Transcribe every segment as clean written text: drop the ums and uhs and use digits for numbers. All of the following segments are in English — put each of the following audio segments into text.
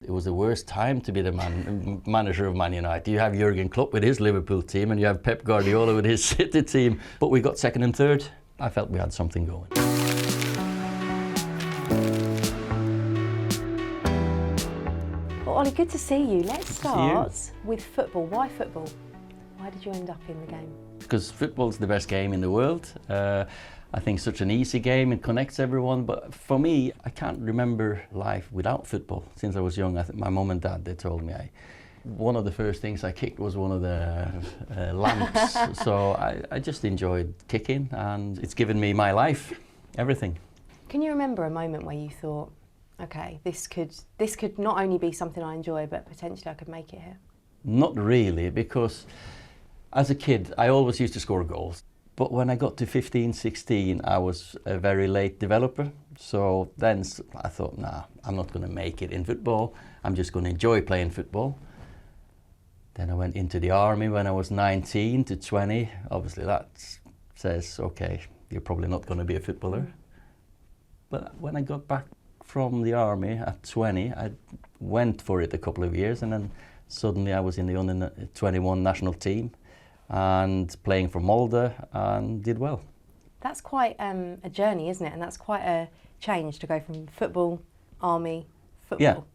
It was the worst time to be the manager of Man United. You have Jurgen Klopp with his Liverpool team and you have Pep Guardiola with his City team. But we got second and third. I felt we had something going. Well, Ole, good to see you. Let's start with football. Why football? Why did you end up in the game? Because football's the best game in the world. I think such an easy game, it connects everyone, but for me, I can't remember life without football. Since I was young, I think my mum and dad, they told me one of the first things I kicked was one of the lamps. So I just enjoyed kicking, and it's given me my life, everything. Can you remember a moment where you thought, okay, this could not only be something I enjoy, but potentially I could make it here? Not really, because as a kid, I always used to score goals. But when I got to 15, 16, I was a very late developer. So then I thought, nah, I'm not going to make it in football. I'm just going to enjoy playing football. Then I went into the army when I was 19 to 20. Obviously that says, okay, you're probably not going to be a footballer. But when I got back from the army at 20, I went for it a couple of years, and then suddenly I was in the under 21 national team and playing for Molde, and did well. That's quite a journey, isn't it? And that's quite a change to go from football, army, football.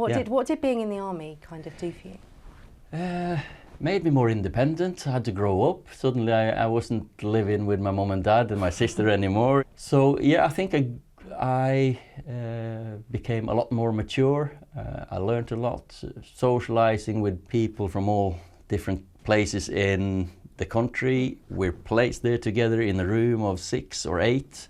Yeah. What did being in the army kind of do for you? Made me more independent. I had to grow up. Suddenly I wasn't living with my mum and dad and my sister anymore. So yeah, I think I became a lot more mature. I learned a lot, socializing with people from all different places in the country. We're placed there together in a room of 6 or 8,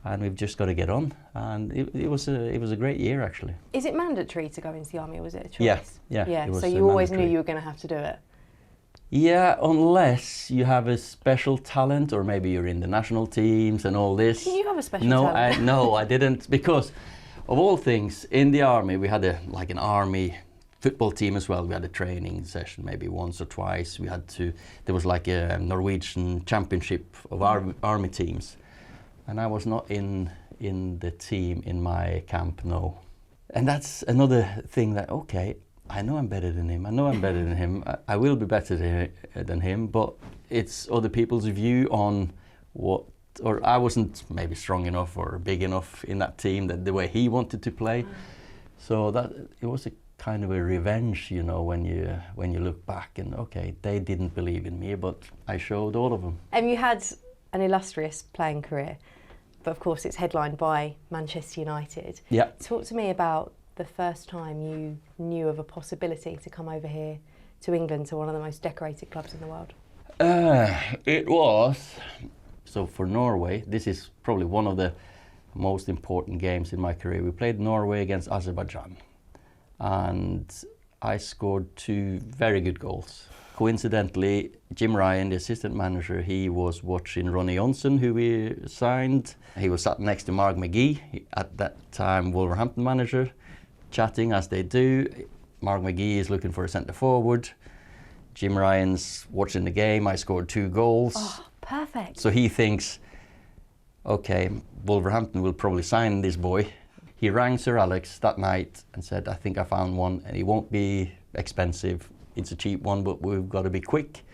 and we've just got to get on. And it was a great year, actually. Is it mandatory to go into the army, or was it a choice? Yeah. So you always knew you were going to have to do it? Yeah, unless you have a special talent, or maybe you're in the national teams and all this. Did you have a special talent? No, I didn't, because of all things, in the army we had an army football team as well. We had a training session maybe once or twice. There was like a Norwegian championship of army teams. And I was not in the team in my camp, no. And that's another thing that, okay, I know I'm better than him. I will be better than him, but it's other people's view on or I wasn't maybe strong enough or big enough in that team that the way he wanted to play. So that it was a kind of a revenge, when you look back and, okay, they didn't believe in me, but I showed all of them. And you had an illustrious playing career, but of course it's headlined by Manchester United. Yeah. Talk to me about the first time you knew of a possibility to come over here to England, to one of the most decorated clubs in the world. It was, so for Norway, this is probably one of the most important games in my career. We played Norway against Azerbaijan, and I scored 2 very good goals. Coincidentally, Jim Ryan, the assistant manager, he was watching Ronny Johnsen, who we signed. He was sat next to Mark McGee, at that time Wolverhampton manager, chatting as they do. Mark McGee is looking for a centre forward. Jim Ryan's watching the game. I scored 2 goals. Oh, perfect. So he thinks, okay, Wolverhampton will probably sign this boy. He rang Sir Alex that night and said, I think I found one, and it won't be expensive. It's a cheap one, but we've got to be quick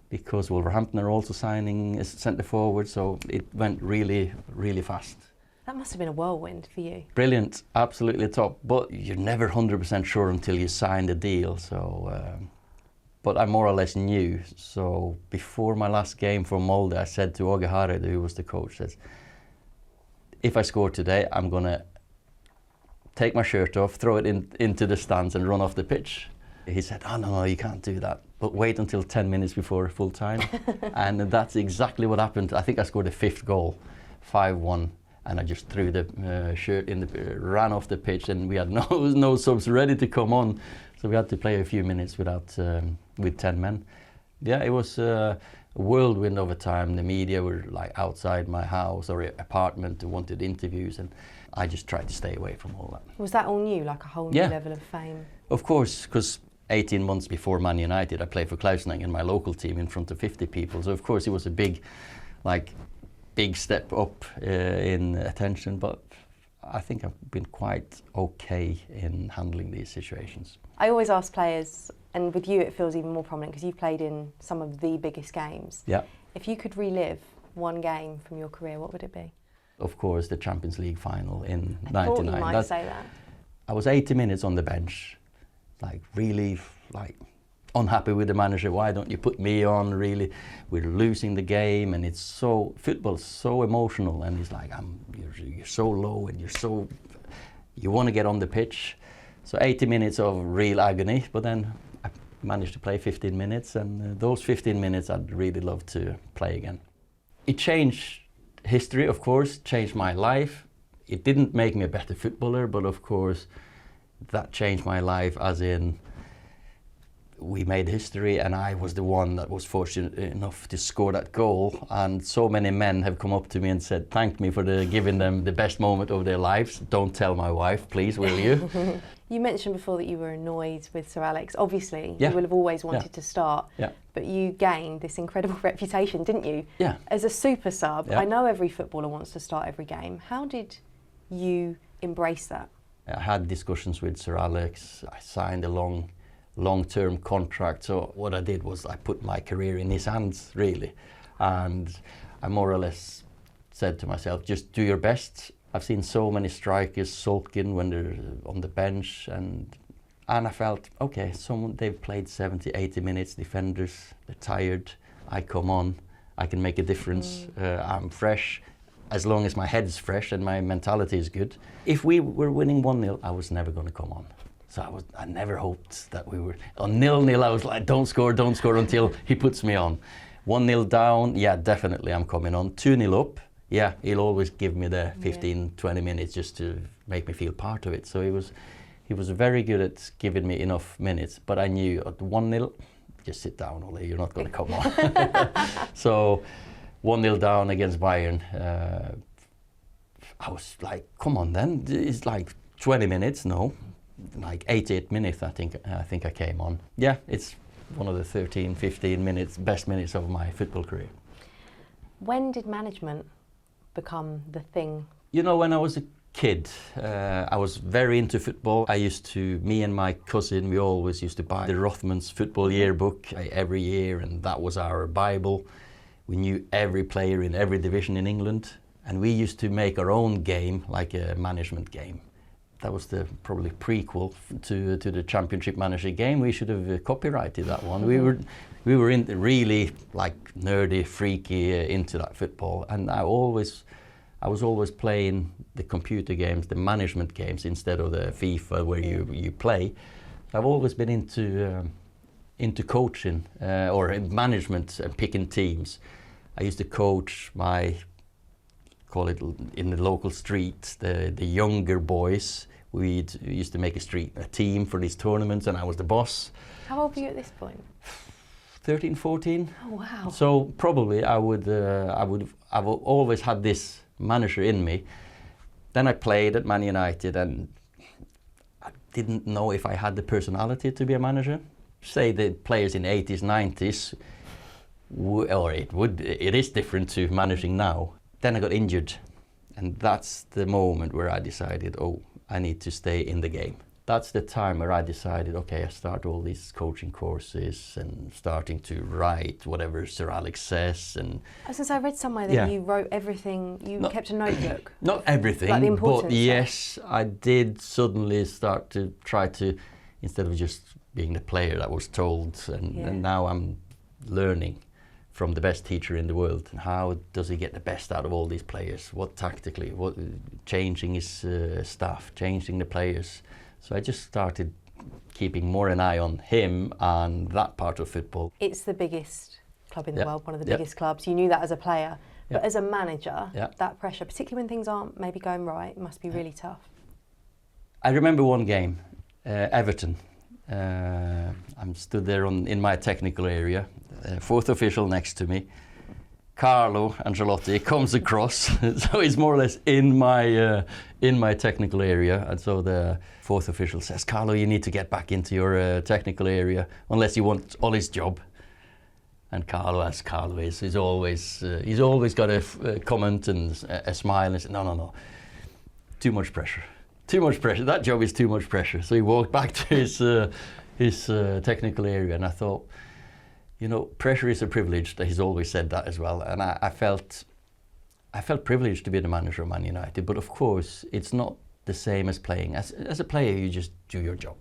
because Wolverhampton are also signing a centre forward. So it went really, really fast. That must have been a whirlwind for you. Brilliant, absolutely top. But you're never 100% sure until you sign the deal. So, but I more or less knew. So before my last game for Molde, I said to Åge Hareide, who was the coach, says, if I score today, I'm going to take my shirt off, throw it into the stands and run off the pitch. He said, oh no, you can't do that. But wait until 10 minutes before full time. And that's exactly what happened. I think I scored the 5th goal, 5-1. And I just threw the shirt ran off the pitch, and we had no subs ready to come on. So we had to play a few minutes with 10 men. Yeah, it was a whirlwind of a time. The media were like outside my house or apartment and wanted interviews, and I just tried to stay away from all that. Was that all new, like a whole new level of fame? Of course, because 18 months before Man United, I played for Klausenang in my local team in front of 50 people. So of course it was a big step up in attention, but I think I've been quite okay in handling these situations. I always ask players, and with you it feels even more prominent because you've played in some of the biggest games. Yeah. If you could relive one game from your career, what would it be? Of course, the Champions League final in '99. I thought you might say that. I was 80 minutes on the bench, like really unhappy with the manager. Why don't you put me on? Really, we're losing the game, and it's so football's so emotional. And he's like, you're so low, and you want to get on the pitch. So 80 minutes of real agony, but then I managed to play 15 minutes, and those 15 minutes I'd really love to play again. It changed history, of course, changed my life. It didn't make me a better footballer, but of course that changed my life as in we made history and I was the one that was fortunate enough to score that goal, and so many men have come up to me and said thank me for giving them the best moment of their lives. Don't tell my wife, please, will you? You mentioned before that you were annoyed with Sir Alex. Obviously, Yeah. you will have always wanted to start, Yeah. but you gained this incredible reputation, didn't you? Yeah. As a super sub. Yeah. I know every footballer wants to start every game. How did you embrace that? I had discussions with Sir Alex. I signed a long-term contract. So what I did was I put my career in his hands, really. And I more or less said to myself, just do your best. I've seen so many strikers sulking when they're on the bench, and I felt, okay, they've played 70, 80 minutes, defenders, they're tired. I come on, I can make a difference. I'm fresh. As long as my head's fresh and my mentality is good. If we were winning 1-0, I was never going to come on. So I never hoped that we were on 0-0. I was like, don't score until he puts me on. 1-0 down, yeah, definitely I'm coming on. 2-0 up, yeah, he'll always give me the 15, 20 minutes just to make me feel part of it. So he was very good at giving me enough minutes, but I knew at 1-0, just sit down, Ole, you're not going to come on. So 1-0 down against Bayern, I was like, come on then, it's like 20 minutes, no, like 88 minutes I think I came on. Yeah, it's one of the 13, 15 minutes, best minutes of my football career. When did management become the thing? You know, when I was a kid, I was very into football. Me and my cousin, we always used to buy the Rothmans football yearbook every year, and that was our Bible. We knew every player in every division in England, and we used to make our own game, like a management game. That was the probably prequel to the Championship Manager game. We should have copyrighted that one. We were really like nerdy, freaky into that football, and I was always playing the computer games, the management games, instead of the FIFA where you play. I've always been into coaching or management and picking teams. I used to coach call it in the local street, the younger boys. We used to make a team for these tournaments, and I was the boss. How old were you at this point? 13, 14. Oh wow! So probably I've always had this manager in me. Then I played at Man United, and I didn't know if I had the personality to be a manager. Say the players in 80s, 90s, it is different to managing now. Then I got injured, and that's the moment where I decided, I need to stay in the game. That's the time where I decided, okay, I start all these coaching courses and starting to write whatever Sir Alex says. And Since I read somewhere that you wrote everything, you kept a notebook. Not everything, like the important but yes, I did suddenly start to try to, instead of just being the player that was told, and now I'm learning from the best teacher in the world. How does he get the best out of all these players? What tactically, changing his staff, changing the players. So I just started keeping more an eye on him and that part of football. It's the biggest club in the world, one of the biggest clubs. You knew that as a player, but as a manager, that pressure, particularly when things aren't maybe going right, must be really tough. I remember one game, Everton. I'm stood there in my technical area, fourth official next to me. Carlo Ancelotti comes across, so he's more or less in my technical area, and so the fourth official says, "Carlo, you need to get back into your technical area unless you want Ole's job." And Carlo, as Carlo is, he's always got a comment and a smile and says, "No. too much pressure. Too much pressure. That job is too much pressure. So he walked back to his technical area, and I thought, pressure is a privilege. That he's always said that as well, and I felt privileged to be the manager of Man United. But of course, it's not the same as playing. As a player, you just do your job.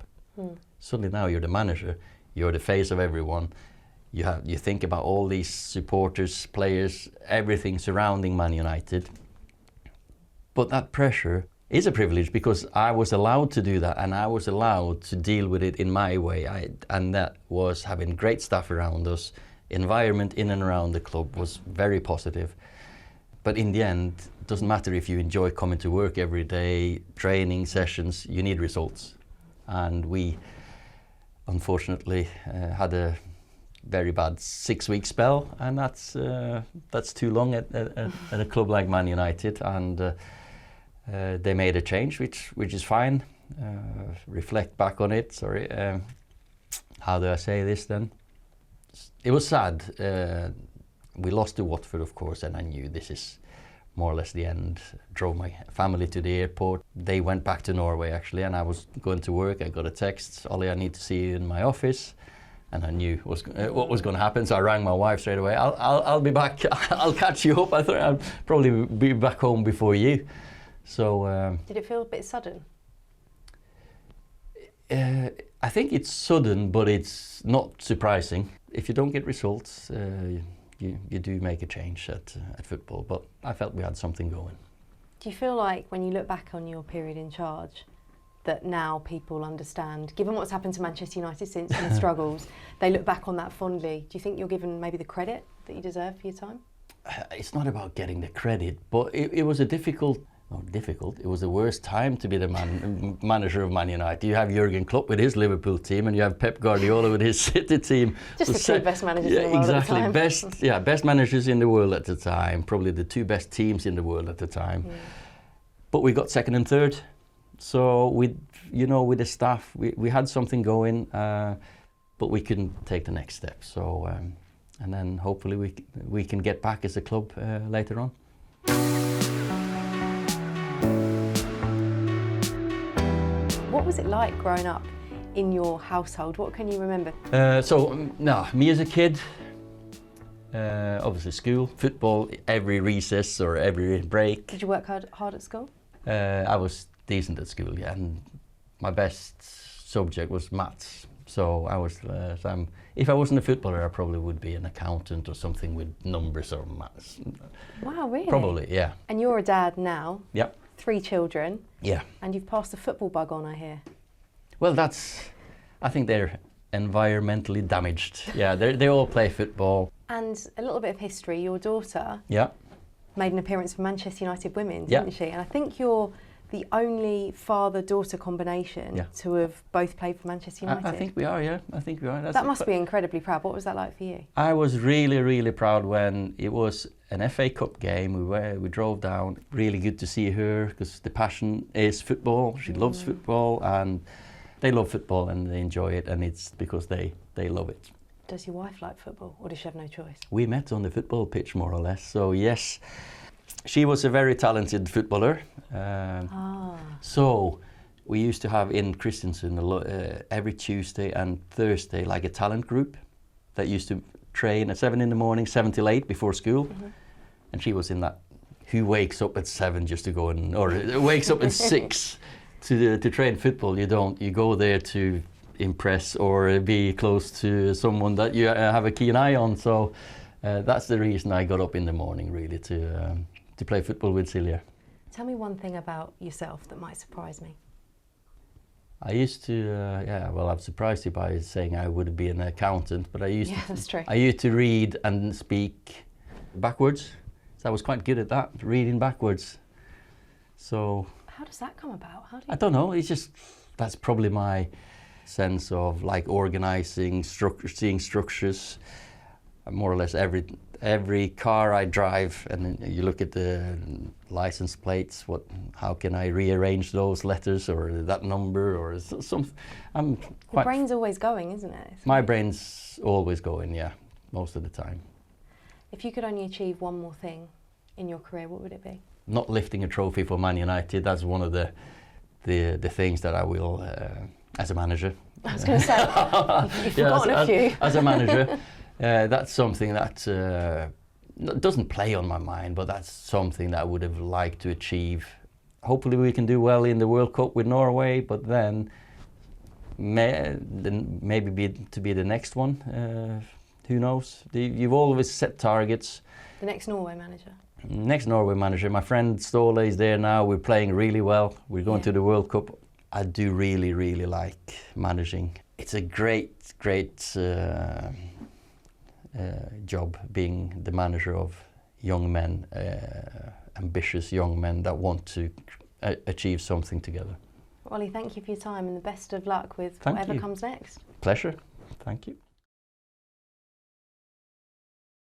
Suddenly now you're the manager. You're the face of everyone. You think about all these supporters, players, everything surrounding Man United. But that pressure is a privilege because I was allowed to do that, and I was allowed to deal with it in my way. And that was having great staff around us. Environment in and around the club was very positive. But in the end, it doesn't matter if you enjoy coming to work every day, training sessions, you need results. And we, unfortunately, had a very bad 6-week spell, and that's too long at a club like Man United. And they made a change, which is fine. Reflect back on it. Sorry, how do I say this then? It was sad. We lost to Watford, of course, and I knew this is more or less the end. Drove my family to the airport. They went back to Norway actually, and I was going to work. I got a text, Ole, I need to see you in my office. And I knew what was going to happen, so I rang my wife straight away. I'll be back. I'll catch you up. I thought I'd probably be back home before you. So. Did it feel a bit sudden? I think it's sudden, but it's not surprising. If you don't get results, you do make a change at football. But I felt we had something going. Do you feel like when you look back on your period in charge, that now people understand, given what's happened to Manchester United since and the struggles, they look back on that fondly? Do you think you're given maybe the credit that you deserve for your time? It's not about getting the credit, but it was a difficult. It was the worst time to be the manager of Man United. You have Jurgen Klopp with his Liverpool team, and you have Pep Guardiola with his City team. Just the two best managers in the world exactly. at the time. Best managers in the world at the time. Probably the two best teams in the world at the time. Yeah. But we got second and third. So with the staff, we had something going, but we couldn't take the next step. So and then hopefully we can get back as a club later on. What was it like growing up in your household? What can you remember? Me as a kid, obviously school, football, every recess or every break. Did you work hard at school? I was decent at school, yeah, and my best subject was maths. So I was, if I wasn't a footballer, I probably would be an accountant or something with numbers or maths. Wow, really? Probably, yeah. And you're a dad now. Yep. 3 children. Yeah. And you've passed the football bug on, I hear. Well, I think they're environmentally damaged. Yeah, they all play football. And a little bit of history, your daughter made an appearance for Manchester United Women, didn't she? And I think you're the only father-daughter combination to have both played for Manchester United. I think we are, yeah. I think we are. That must be incredibly proud. What was that like for you? I was really, really proud when it was an FA Cup game. We drove down. Really good to see her because the passion is football. She loves football, and they love football and they enjoy it, and it's because they love it. Does your wife like football, or does she have no choice? We met on the football pitch, more or less. So yes, she was a very talented footballer. So we used to have in Kristiansund every Tuesday and Thursday like a talent group that used to train at 7 in the morning, 7 till 8 before school. And she was in that. Who wakes up at 7 just to go or wakes up at 6 to train football? You don't. You go there to impress or be close to someone that you have a keen eye on. So that's the reason I got up in the morning, really, to play football with Silja. Tell me one thing about yourself that might surprise me. I used to, I've surprised you by saying I would be an accountant, but that's true. I used to read and speak backwards. So I was quite good at that, reading backwards. So. How does that come about? I don't know. It's just, that's probably my sense of like organizing, seeing structures. More or less every car I drive, and you look at the license plates. How can I rearrange those letters or that number or some? Your brain's always going, isn't it? My brain's always going, yeah, most of the time. If you could only achieve one more thing in your career, what would it be? not lifting a trophy for Man United. That's one of the things that I will, as a manager. I was going to say, you've forgotten a few. As a manager, that's something that doesn't play on my mind, but that's something that I would have liked to achieve. Hopefully we can do well in the World Cup with Norway, but then maybe be the next one. Who knows? You've always set targets. The next Norway manager? Next Norway manager. My friend Ståle is there now. We're playing really well. We're going to the World Cup. I do really, really like managing. It's a great job being the manager of young men, ambitious young men that want to achieve something together. Ole, thank you for your time and the best of luck with whatever comes next. Pleasure. Thank you.